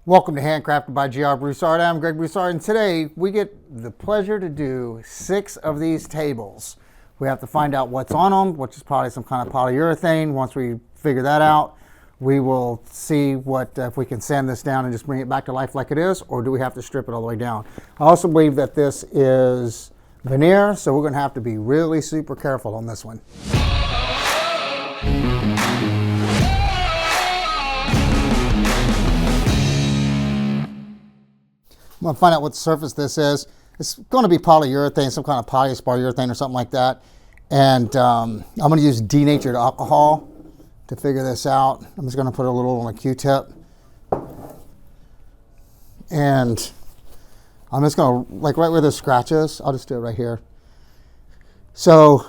Welcome to Handcrafted by GR Broussard. I'm Greg Broussard, and today we get the pleasure to do 6 of these tables. We have to find out what's on them, which is probably some kind of polyurethane. Once we figure that out, we will see what if we can sand this down and just bring it back to life like it is, or do we have to strip it all the way down. I also believe that this is veneer, so we're going to have to be really super careful on this one. I'm going to find out what surface this is. It's going to be polyurethane, some kind of polyurethane or something like that. And I'm going to use denatured alcohol to figure this out. I'm just going to put a little on a Q-tip. And I'm just going to, like right where the scratch is, I'll just do it right here. So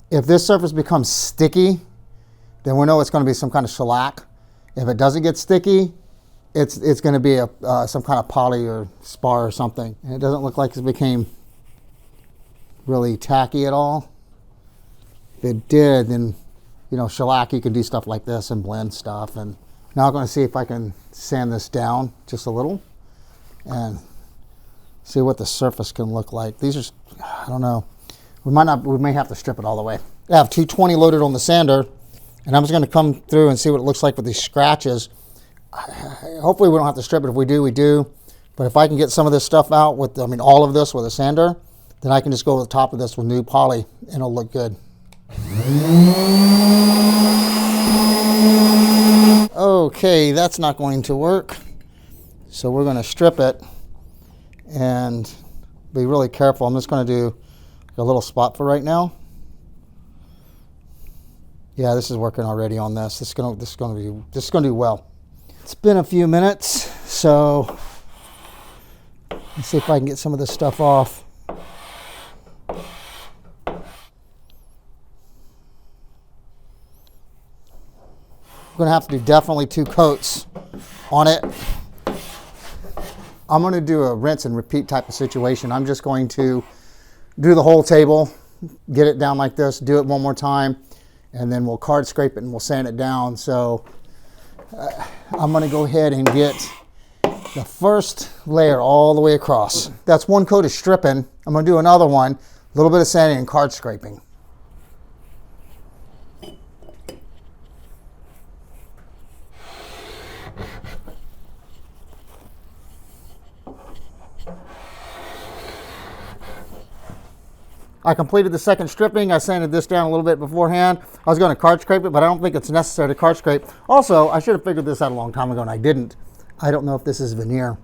if this surface becomes sticky, then we know it's going to be some kind of shellac. If it doesn't get sticky, it's going to be some kind of poly or spar or something. And it doesn't look like it became really tacky at all. If it did, then, you know, shellac, you can do stuff like this and blend stuff. And now I'm going to see if I can sand this down just a little and see what the surface can look like. These are, I don't know. We may have to strip it all the way. I have 220 loaded on the sander, and I'm just going to come through and see what it looks like with these scratches. Hopefully we don't have to strip it. If we do, we do. But if I can get some of this stuff out with, all of this with a sander, then I can just go over the top of this with new poly and it'll look good. Okay, that's not going to work. So we're going to strip it and be really careful. I'm just going to do a little spot for right now. Yeah, this is working already on this. This is going to do well. It's been a few minutes, so let's see if I can get some of this stuff off. We're going to have to do definitely 2 coats on it. I'm going to do a rinse and repeat type of situation. I'm just going to do the whole table, get it down like this, do it one more time, and then we'll card scrape it and we'll sand it down. So I'm going to go ahead and get the first layer all the way across. That's 1 coat of stripping. I'm going to do another one, a little bit of sanding and card scraping. I completed the second stripping. I sanded this down a little bit beforehand. I was going to card scrape it, but I don't think it's necessary to card scrape. Also, I should have figured this out a long time ago, and I didn't. I don't know if this is veneer.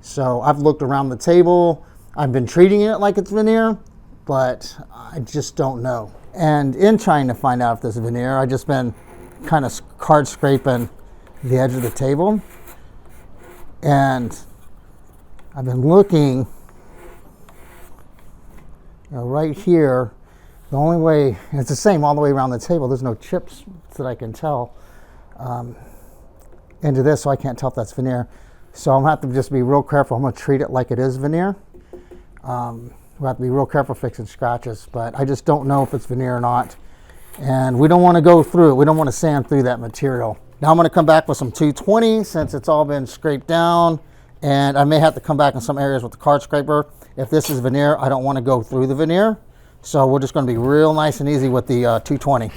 So I've looked around the table. I've been treating it like it's veneer, but I just don't know. And in trying to find out if this is veneer, I've just been kind of card scraping the edge of the table. And I've been looking right here. The only way, and it's the same all the way around the table, there's no chips that I can tell into this, so I can't tell if that's veneer. So I'm going to have to just be real careful. I'm going to treat it like it is veneer. We'll have to be real careful fixing scratches, but I just don't know if it's veneer or not. And we don't want to go through it. We don't want to sand through that material. Now I'm going to come back with some 220 since it's all been scraped down, and I may have to come back in some areas with the card scraper. If this is veneer, I don't want to go through the veneer. So we're just going to be real nice and easy with the 220.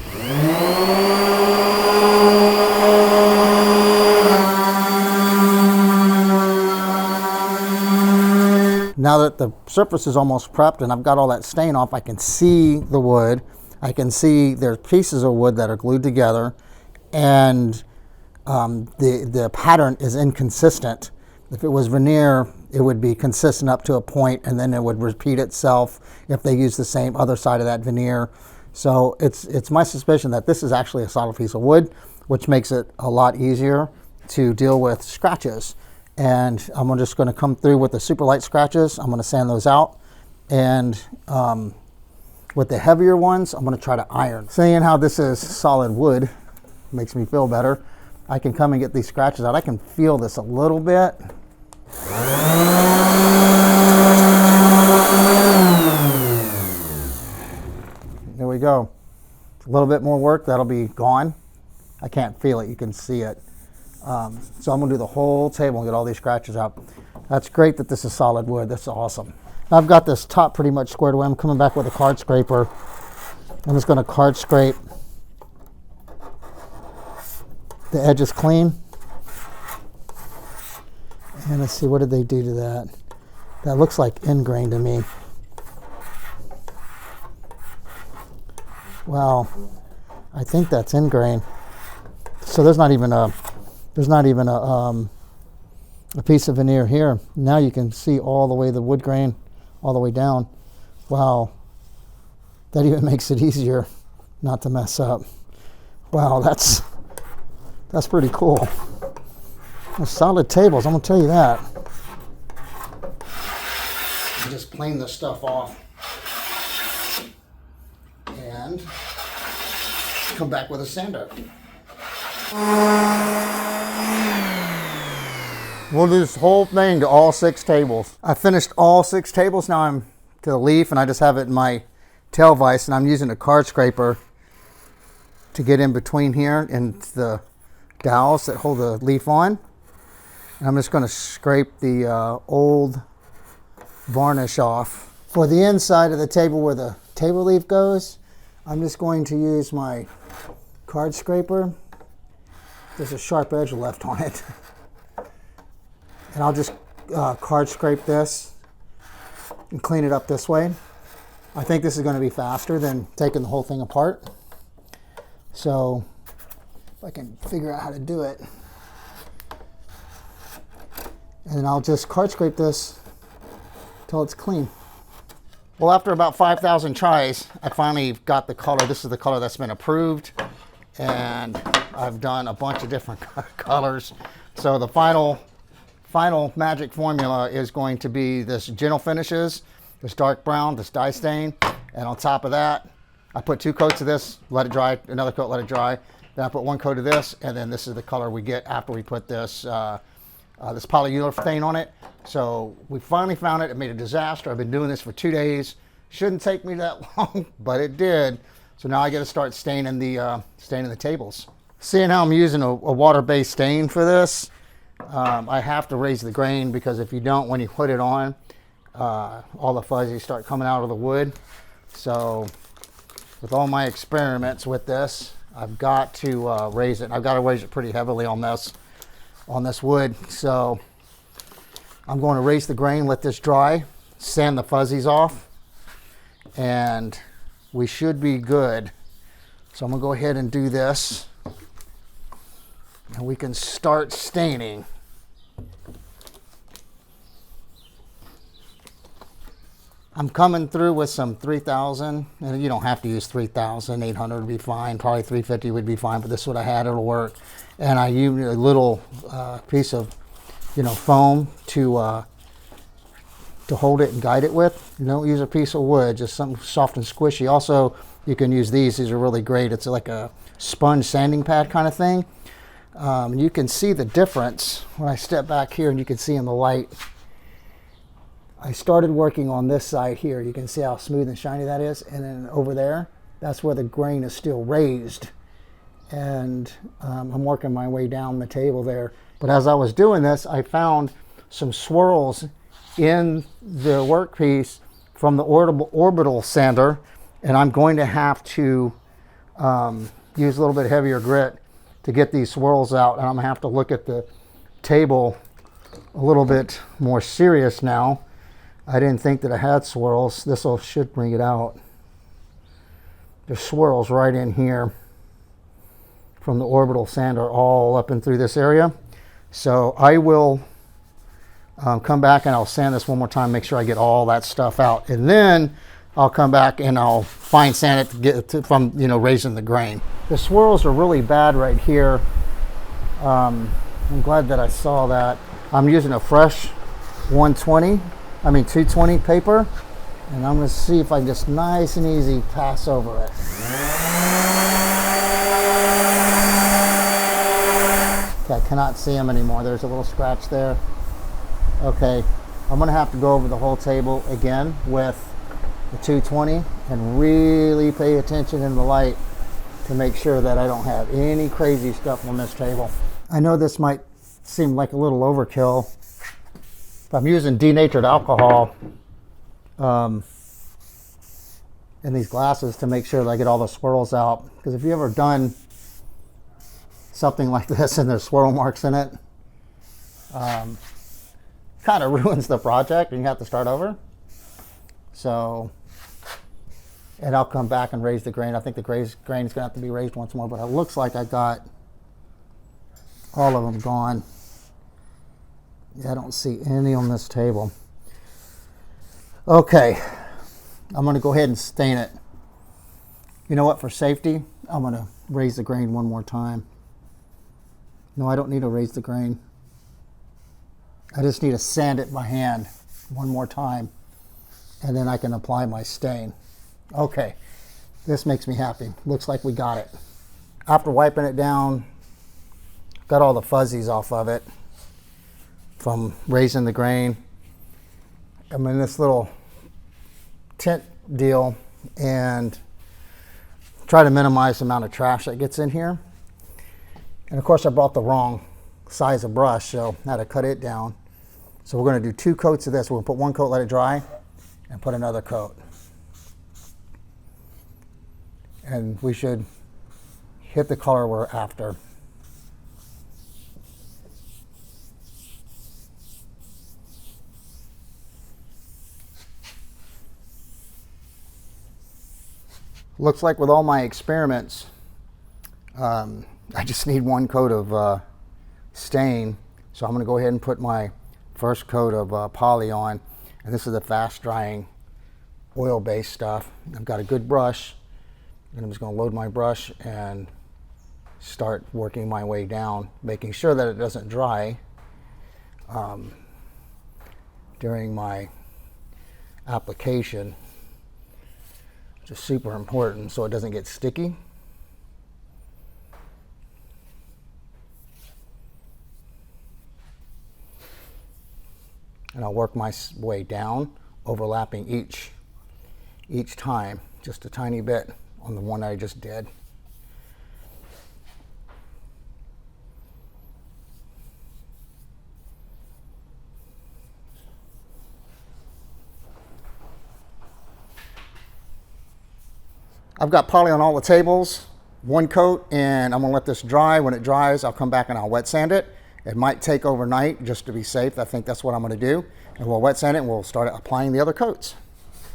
Now that the surface is almost prepped and I've got all that stain off, I can see the wood. I can see there's pieces of wood that are glued together, and the pattern is inconsistent. If it was veneer, it would be consistent up to a point, and then it would repeat itself if they use the same other side of that veneer. So it's my suspicion that this is actually a solid piece of wood, which makes it a lot easier to deal with scratches. And I'm just going to come through with the super light scratches. I'm going to sand those out. And with the heavier ones, I'm going to try to iron. Seeing how this is solid wood makes me feel better. I can come and get these scratches out. I can feel this a little bit. There we go. A little bit more work, that'll be gone. I can't feel it, you can see it. So I'm gonna do the whole table and get all these scratches out. That's great that this is solid wood. That's awesome. I've got this top pretty much squared away. I'm coming back with a card scraper. I'm just gonna card scrape the edges clean. And let's see, what did they do to that? That looks like ingrain to me. Wow, I think that's ingrain. So there's not even a piece of veneer here. Now you can see all the way the wood grain, all the way down. Wow, that even makes it easier not to mess up. Wow, that's pretty cool. They're solid tables, I'm gonna tell you that. Just plane this stuff off and come back with a sander. We'll do this whole thing to all 6 tables. I finished all 6 tables. Now I'm to the leaf and I just have it in my tail vise, and I'm using a card scraper to get in between here and the dowels that hold the leaf on. And I'm just going to scrape the old varnish off. For the inside of the table where the table leaf goes, I'm just going to use my card scraper. There's a sharp edge left on it. And I'll just card scrape this and clean it up this way. I think this is going to be faster than taking the whole thing apart. So if I can figure out how to do it. And then I'll just card scrape this till it's clean. Well, after about 5,000 tries, I finally got the color. This is the color that's been approved. And I've done a bunch of different colors. So the final magic formula is going to be this gentle finishes, this dark brown, this dye stain. And on top of that, I put 2 coats of this, let it dry, another coat, let it dry. Then I put 1 coat of this, and then this is the color we get after we put this this polyurethane on it. So we finally found it. It made a disaster. I've been doing this for 2 days. Shouldn't take me that long, but it did. So now I got to start staining the tables. Seeing how I'm using a water-based stain for this, I have to raise the grain, because if you don't, when you put it on, all the fuzzies start coming out of the wood. So with all my experiments with this, I've got to raise it. I've got to raise it pretty heavily on this wood. So I'm going to raise the grain, let this dry, sand the fuzzies off, and we should be good. So I'm gonna go ahead and do this, and we can start staining. I'm coming through with some 3,000, and you don't have to use 3,000. 800 would be fine. Probably 350 would be fine, but this is what I had. It'll work. And I used a little piece of, foam to hold it and guide it with. You don't use a piece of wood, just something soft and squishy. Also, you can use these. These are really great. It's like a sponge sanding pad kind of thing. You can see the difference when I step back here, and you can see in the light. I started working on this side here. You can see how smooth and shiny that is. And then over there, that's where the grain is still raised. And I'm working my way down the table there. But as I was doing this, I found some swirls in the workpiece from the orbital sander. And I'm going to have to use a little bit heavier grit to get these swirls out. And I'm going to have to look at the table a little bit more serious now. I didn't think that I had swirls. This should bring it out. There's swirls right in here from the orbital sander all up and through this area. So I will come back and I'll sand this one more time, make sure I get all that stuff out. And then I'll come back and I'll fine sand it to get from raising the grain. The swirls are really bad right here. I'm glad that I saw that. I'm using a fresh 220 paper, and I'm going to see if I can just nice and easy pass over it. Okay, I cannot see them anymore. There's a little scratch there. Okay, I'm going to have to go over the whole table again with the 220 and really pay attention in the light to make sure that I don't have any crazy stuff on this table. I know this might seem like a little overkill, but I'm using denatured alcohol in these glasses to make sure that I get all the swirls out. Because if you ever done something like this and there's swirl marks in it, kind of ruins the project and you have to start over. So, and I'll come back and raise the grain. I think the grain is going to have to be raised once more, but it looks like I got all of them gone. Yeah, I don't see any on this table. Okay, I'm going to go ahead and stain it. You know what, for safety, I'm going to raise the grain one more time. No, I don't need to raise the grain. I just need to sand it by hand one more time, and then I can apply my stain. Okay, this makes me happy. Looks like we got it. After wiping it down, got all the fuzzies off of it from raising the grain. I'm in this little tint deal and try to minimize the amount of trash that gets in here. And of course I brought the wrong size of brush, so I had to cut it down. So we're going to do 2 coats of this. We're going to put 1 coat, let it dry, and put another coat. And we should hit the color we're after. Looks like with all my experiments, I just need 1 coat of stain. So I'm going to go ahead and put my first coat of poly on. And this is the fast drying oil-based stuff. I've got a good brush, and I'm just going to load my brush and start working my way down, making sure that it doesn't dry during my application. Just super important so it doesn't get sticky. And I'll work my way down, overlapping each time, just a tiny bit on the one I just did. I've got poly on all the tables, 1 coat, and I'm gonna let this dry. When it dries, I'll come back and I'll wet sand it. It might take overnight just to be safe. I think that's what I'm gonna do. And we'll wet sand it and we'll start applying the other coats.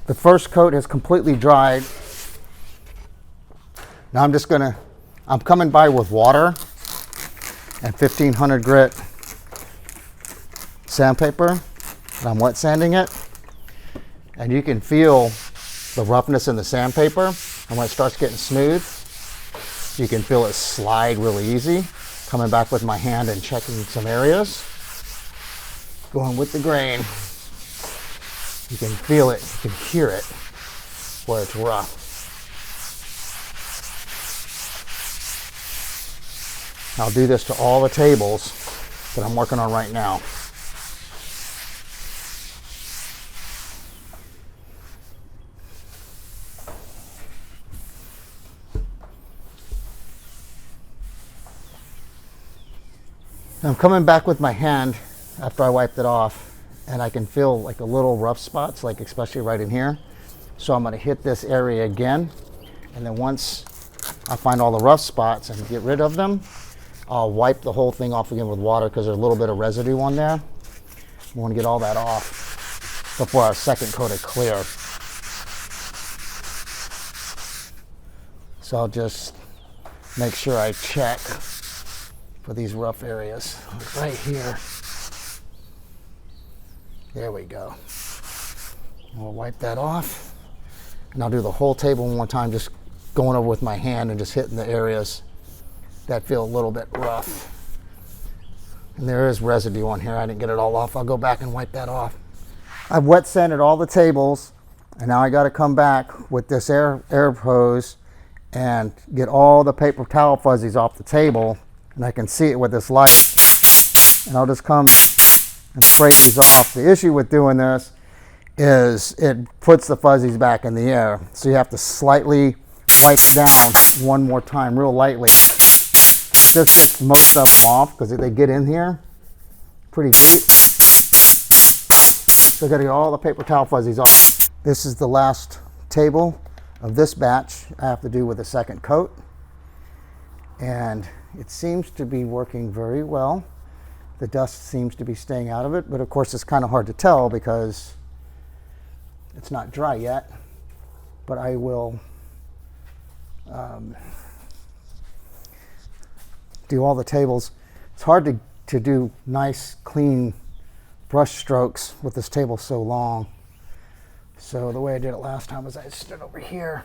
The first coat is completely dried. Now I'm coming by with water and 1500 grit sandpaper, and I'm wet sanding it. And you can feel the roughness in the sandpaper. And when it starts getting smooth, you can feel it slide really easy. Coming back with my hand and checking some areas. Going with the grain. You can feel it, you can hear it where it's rough. I'll do this to all the tables that I'm working on right now. I'm coming back with my hand after I wiped it off, and I can feel like the little rough spots, like especially right in here. So I'm going to hit this area again, and then once I find all the rough spots and get rid of them, I'll wipe the whole thing off again with water because there's a little bit of residue on there. I want to get all that off before our second coat of clear. So I'll just make sure I check for these rough areas right here. There we go. We'll wipe that off, and I'll do the whole table one more time, just going over with my hand and just hitting the areas that feel a little bit rough. And there is residue on here. I didn't get it all off. I'll go back and wipe that off. I've wet sanded all the tables, and now I got to come back with this air hose and get all the paper towel fuzzies off the table. And I can see it with this light, and I'll just come and spray these off. The issue with doing this is it puts the fuzzies back in the air. So you have to slightly wipe it down one more time, real lightly. this gets most of them off because they get in here pretty deep. So I got to get all the paper towel fuzzies off. This is the last table of this batch. I have to do with a second coat. And it seems to be working very well. The dust seems to be staying out of it, but of course it's kind of hard to tell because it's not dry yet. But I will do all the tables. It's hard to do nice, clean brush strokes with this table so long. So the way I did it last time was I stood over here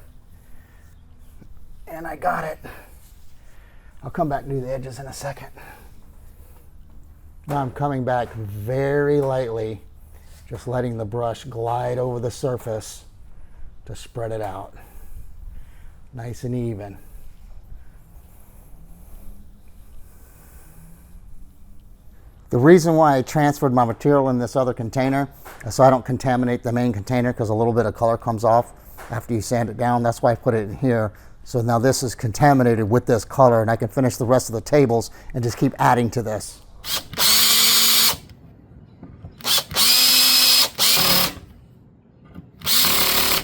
and I got it. I'll come back and do the edges in a second. Now I'm coming back very lightly, just letting the brush glide over the surface to spread it out. Nice and even. The reason why I transferred my material in this other container is so I don't contaminate the main container, because a little bit of color comes off after you sand it down. That's why I put it in here. So now this is contaminated with this color, and I can finish the rest of the tables and just keep adding to this.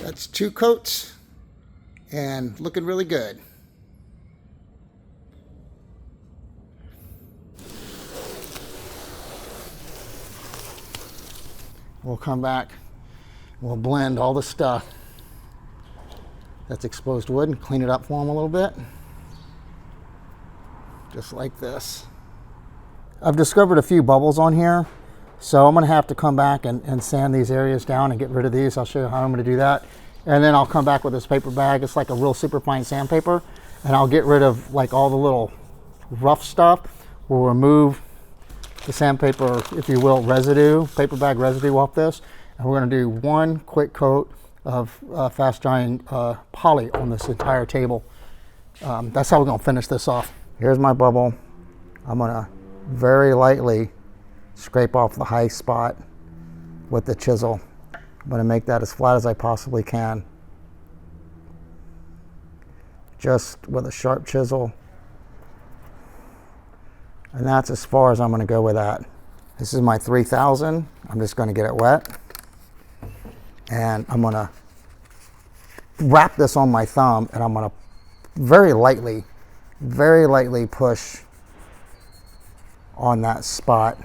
That's 2 coats and looking really good. We'll come back, we'll blend all the stuff that's exposed wood and clean it up for them a little bit. Just like this. I've discovered a few bubbles on here, so I'm gonna have to come back and sand these areas down and get rid of these. I'll show you how I'm gonna do that. And then I'll come back with this paper bag. It's like a real super fine sandpaper, and I'll get rid of like all the little rough stuff. We'll remove the sandpaper, if you will, residue, paper bag residue off this. And we're gonna do one quick coat of fast drying poly on this entire table. That's how we're gonna finish this off. Here's my bubble. I'm gonna very lightly scrape off the high spot with the chisel. I'm gonna make that as flat as I possibly can. Just with a sharp chisel. And that's as far as I'm gonna go with that. This is my 3000. I'm just gonna get it wet. And I'm gonna wrap this on my thumb, and I'm gonna very lightly push on that spot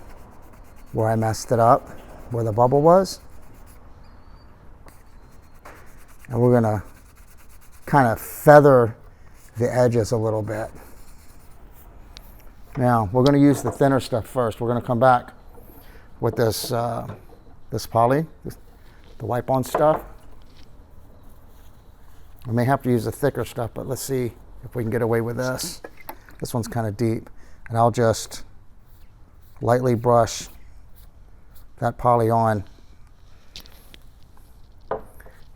where I messed it up, where the bubble was. And we're gonna kind of feather the edges a little bit. Now, we're gonna use the thinner stuff first. We're gonna come back with this, this poly, the wipe-on stuff. I may have to use the thicker stuff, but let's see if we can get away with this. This one's kind of deep, and I'll just lightly brush that poly on.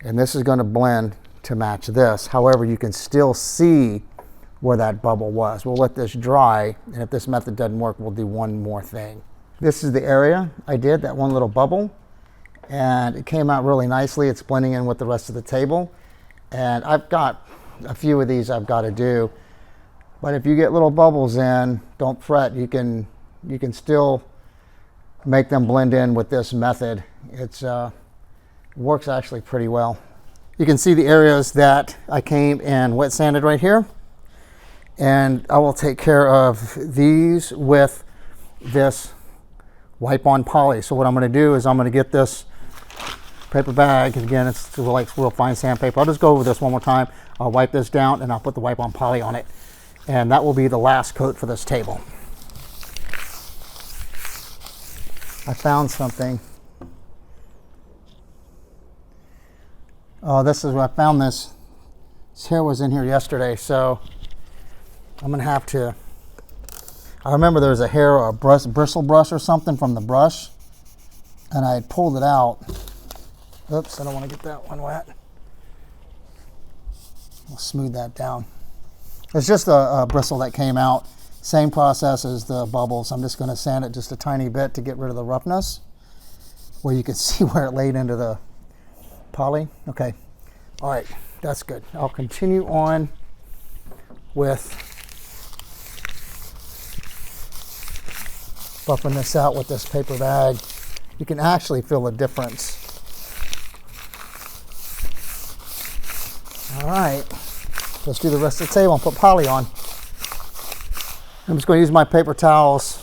And this is going to blend to match this. However, you can still see where that bubble was. We'll let this dry, and if this method doesn't work, we'll do one more thing. This is the area I did, that one little bubble, and it came out really nicely. It's blending in with the rest of the table. And I've got a few of these I've got to do. But if you get little bubbles in, don't fret. You can still make them blend in with this method. It works actually pretty well. You can see the areas that I came and wet sanded right here. And I will take care of these with this wipe-on poly. So what I'm going to do is I'm going to get this paper bag. Again, it's like real fine sandpaper. I'll just go over this one more time. I'll wipe this down, and I'll put the wipe-on poly on it. And that will be the last coat for this table. I found something. Oh, this is where I found this. This hair was in here yesterday, so I'm gonna have to. I remember there was a hair or a bristle brush or something from the brush, and I had pulled it out. Oops, I don't want to get that one wet. I'll smooth that down. It's just a bristle that came out. Same process as the bubbles. I'm just going to sand it just a tiny bit to get rid of the roughness, where you can see where it laid into the poly. Okay, all right, that's good. I'll continue on with buffing this out with this paper bag. You can actually feel the difference. All right, let's do the rest of the table and put poly on. I'm just going to use my paper towels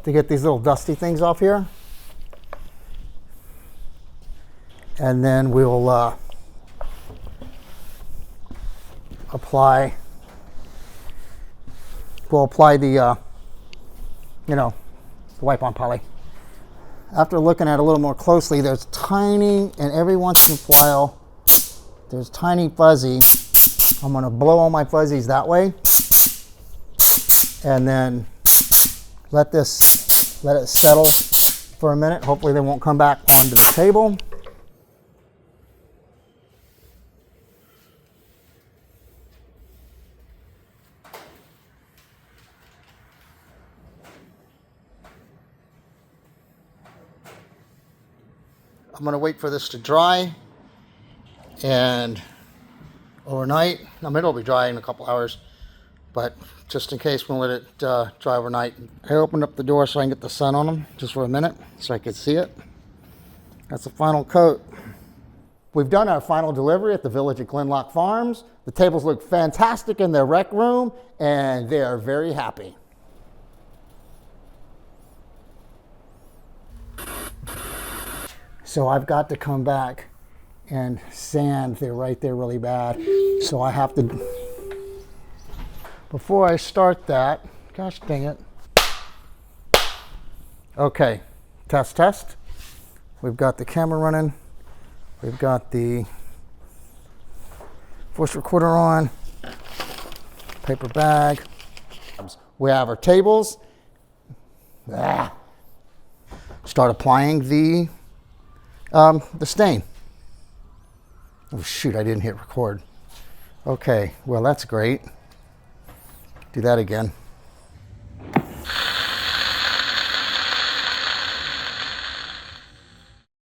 to get these little dusty things off here. And then we'll apply the, the wipe-on poly. After looking at it a little more closely, there's tiny, and every once in a while, there's tiny fuzzy. I'm going to blow all my fuzzies that way, and then let it settle for a minute. Hopefully they won't come back onto the table. I'm going to wait for this to dry, and overnight, I mean, it'll be dry in a couple hours, but just in case, we'll let it dry overnight. I opened up the door so I can get the sun on them just for a minute so I could see it. That's the final coat. We've done our final delivery at the village at Gleannloch Farms. The tables look fantastic in their rec room, and they are very happy. So I've got to come back and sand. They're right there really bad. So I have to, before I start that, gosh dang it. Okay, test. We've got the camera running. We've got the voice recorder on, paper bag. We have our tables. Start applying the stain. Oh shoot, I didn't hit record. Okay, well that's great. Do that again.